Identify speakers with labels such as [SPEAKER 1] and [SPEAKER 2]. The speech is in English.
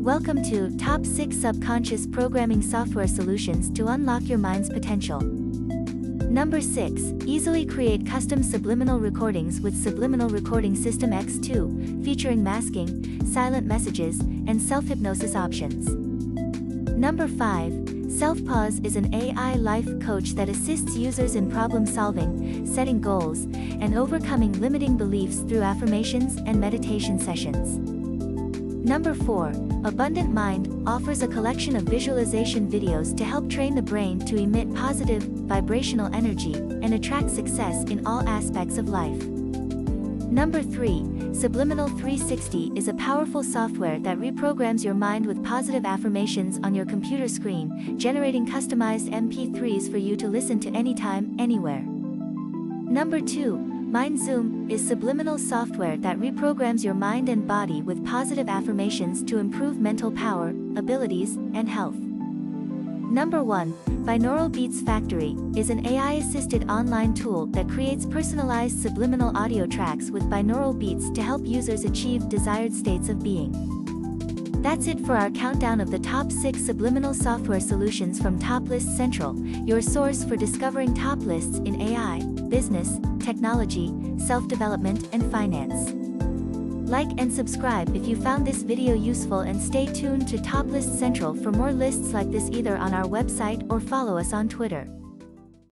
[SPEAKER 1] Welcome to Top 6 Subconscious Programming Software Solutions to Unlock Your Mind's Potential. Number 6. Easily create custom subliminal recordings with Subliminal Recording System X2, featuring masking, silent messages, and self-hypnosis options. Number 5. Selfpause is an AI life coach that assists users in problem-solving, setting goals, and overcoming limiting beliefs through affirmations and meditation sessions. Number 4. Abundant Mind offers a collection of visualization videos to help train the brain to emit positive, vibrational energy and attract success in all aspects of life. Number 3. Subliminal 360 is a powerful software that reprograms your mind with positive affirmations on your computer screen, generating customized MP3s for you to listen to anytime, anywhere. Number 2. Mindzoom is subliminal software that reprograms your mind and body with positive affirmations to improve mental power, abilities, and health. Number 1. Binaural Beats Factory is an AI-assisted online tool that creates personalized subliminal audio tracks with binaural beats to help users achieve desired states of being. That's it for our countdown of the top 6 subliminal software solutions from Top List Central, your source for discovering top lists in AI, business, technology, self-development, and finance. Like and subscribe if you found this video useful, and stay tuned to Top List Central for more lists like this either on our website or follow us on Twitter.